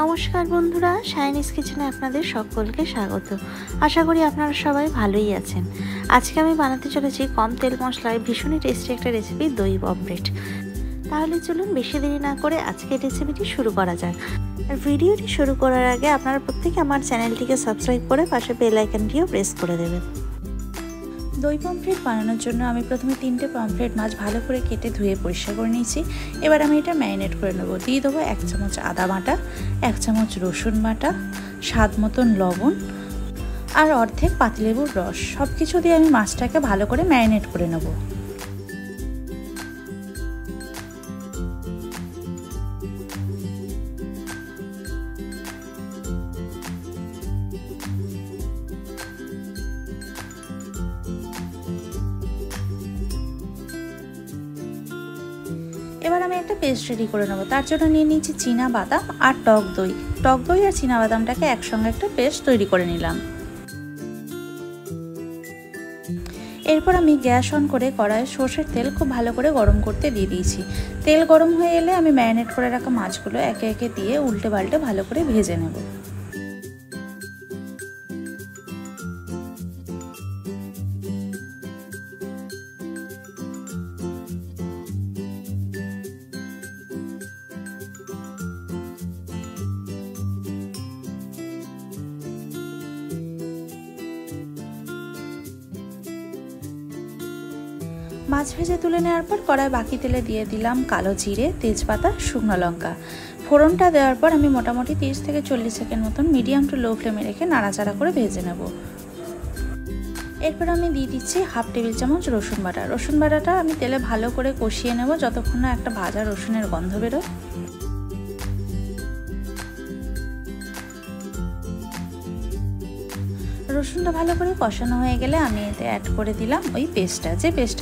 নমস্কার বন্ধুরা, শাইনিজ কিচেনে আপনাদের সকলকে স্বাগত। আশা করি আপনারা সবাই ভালোই আছেন। আজকে আমি বানাতে চলেছি কম তেল মশলায় ভীষণই টেস্টি একটা রেসিপি, দই পমফ্রেট। তাহলে চলুন বেশি দেরি না করে আজকের রেসিপিটি শুরু করা যাক। আর ভিডিওটি শুরু করার আগে আপনারা প্রত্যেকে আমার চ্যানেলটিকে সাবস্ক্রাইব করে পাশে বেল আইকনটিও প্রেস করে দেবেন। দই পমফ্রেট বানানোর জন্য আমি প্রথমে 3টে পমফ্রেট মাছ ভালো করে কেটে ধুয়ে পরিষ্কার করে নিয়েছি। এবার আমি এটা ম্যারিনেট করে নেব। দিয়ে দেবো 1 চামচ আদা বাটা, 1 চামচ রসুন বাটা, স্বাদ মতন লবণ আর অর্ধেক পাতিলেবুর রস। সব কিছু দিয়ে আমি মাছটাকে ভালো করে ম্যারিনেট করে নেব। এবার আমি একটা পেস্ট রেডি করে নেবো। তার জন্য নিয়ে নিয়েছি চীনা বাদাম আর টক দই আর চীনা বাদামটাকে একসঙ্গে একটা পেস্ট তৈরি করে নিলাম। এরপর আমি গ্যাস অন করে কড়াইয়ে সর্ষের তেল খুব ভালো করে গরম করতে দিয়ে দিয়েছি। তেল গরম হয়ে এলে আমি ম্যারিনেট করে রাখা মাছগুলো একে একে দিয়ে উল্টে পাল্টে ভালো করে ভেজে নেব। মাছ ভেজে তুলে নেওয়ার পর কড়াই বাকি তেলে দিয়ে দিলাম কালো জিরে, তেজপাতা, শুকনো লঙ্কা। ফোড়নটা দেওয়ার পর আমি মোটামুটি 30 থেকে 40 সেকেন্ড মতন মিডিয়াম টু লো ফ্লেমে রেখে নাড়াচাড়া করে ভেজে নেব। এরপর আমি দিয়ে দিচ্ছি 1/2 টেবিল চামচ রসুন বাটা। রসুন বাটাটা আমি তেলে ভালো করে কষিয়ে নেব যতক্ষণ না একটা ভাজা রসুনের গন্ধ বেরোয়। রসুনটা ভালো করে কষানো হয়ে গেলে আমি এতে অ্যাড করে দিলাম ওই পেস্টটা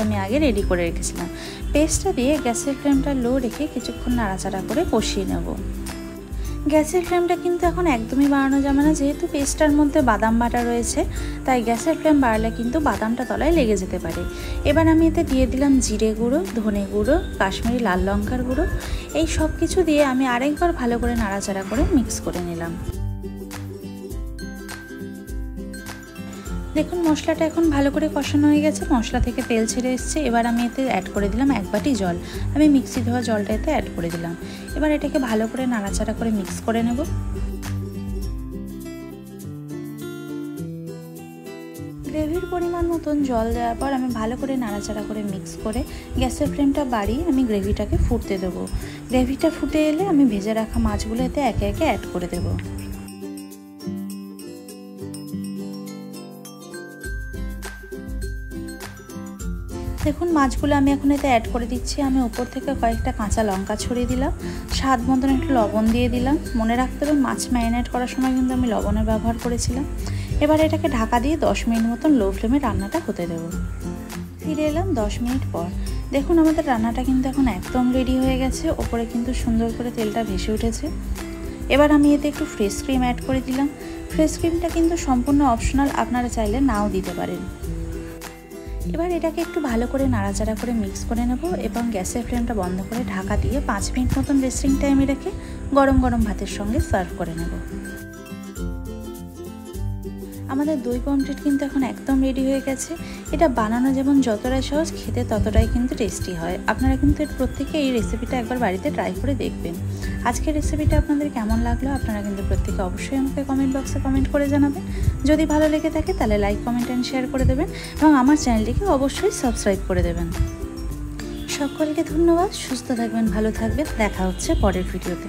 আমি আগে রেডি করে রেখেছিলাম। পেস্টটা দিয়ে গ্যাসের ফ্লেমটা লো রেখে কিছুক্ষণ নাড়াচাড়া করে কষিয়ে নেব। গ্যাসের ফ্লেমটা কিন্তু এখন একদমই বাড়ানো যাবে না, যেহেতু পেস্টটার মধ্যে বাদাম বাটা রয়েছে, তাই গ্যাসের ফ্লেম বাড়ালে কিন্তু বাদামটা তলায় লেগে যেতে পারে। এবার আমি এতে দিয়ে দিলাম জিরে গুঁড়ো, ধনে গুঁড়ো, কাশ্মীরি লাল লঙ্কার গুঁড়ো। এই সব কিছু দিয়ে আমি আরেকবার ভালো করে নাড়াচাড়া করে মিক্স করে নিলাম। দেখুন মশলাটা এখন ভালো করে কষানো হয়ে গেছে, মশলা থেকে তেল ছেড়ে এসছে। এবার আমি এতে অ্যাড করে দিলাম 1 বাটি জল। আমি মিক্সি ধোয়া জলটা এতে অ্যাড করে দিলাম। এবার এটাকে ভালো করে নাড়াচাড়া করে মিক্স করে নেব। গ্রেভির পরিমাণ মতন জল দেওয়ার পর আমি ভালো করে নাড়াচাড়া করে মিক্স করে গ্যাসের ফ্লেমটা বাড়িয়ে আমি গ্রেভিটাকে ফুটতে দেবো। গ্রেভিটা ফুটে এলে আমি ভেজে রাখা মাছগুলো এতে একে একে অ্যাড করে দেবো। দেখুন মাছগুলো আমি এখন এতে অ্যাড করে দিচ্ছি। আমি উপর থেকে কয়েকটা কাঁচা লঙ্কা ছড়িয়ে দিলাম, স্বাদ মতন একটু লবণ দিয়ে দিলাম। মনে রাখতে হবে মাছ ম্যারিনেট করার সময় কিন্তু আমি লবণের ব্যবহার করেছিলাম। এবার এটাকে ঢাকা দিয়ে 10 মিনিট মতন লো ফ্লেমে রান্নাটা হতে দেবো। ফিরে এলাম 10 মিনিট পর। দেখুন আমাদের রান্নাটা কিন্তু এখন একদম রেডি হয়ে গেছে। ওপরে কিন্তু সুন্দর করে তেলটা ভেসে উঠেছে। এবার আমি এতে একটু ফ্রেশ ক্রিম অ্যাড করে দিলাম। ফ্রেশ ক্রিমটা কিন্তু সম্পূর্ণ অপশনাল, আপনারা চাইলে নাও দিতে পারেন। এবার এটাকে একটু ভালো করে নাড়াচাড়া করে মিক্স করে নেব এবং গ্যাসের ফ্লেমটা বন্ধ করে ঢাকা দিয়ে 5 মিনিট মতন রেস্টিং টাইমে রেখে গরম গরম ভাতের সঙ্গে সার্ভ করে নেব। আমাদের দই পমফ্রেট কিন্তু এখন একদম রেডি হয়ে গেছে। এটা বানানো যেমন যতটাই সহজ, খেতে ততটাই কিন্তু টেস্টি হয়। আপনারা কিন্তু প্রত্যেকে এই রেসিপিটা একবার বাড়িতে ট্রাই করে দেখবেন। আজকের রেসিপিটা আপনাদের কেমন লাগলো আপনারা কিন্তু প্রত্যেকে অবশ্যই আমাকে কমেন্ট বক্সে কমেন্ট করে জানাবেন। যদি ভালো লেগে থাকে তাহলে লাইক, কমেন্ট অ্যান্ড শেয়ার করে দেবেন এবং আমার চ্যানেলটিকে অবশ্যই সাবস্ক্রাইব করে দেবেন। সকলকে ধন্যবাদ। সুস্থ থাকবেন, ভালো থাকবেন। দেখা হচ্ছে পরের ভিডিওতে।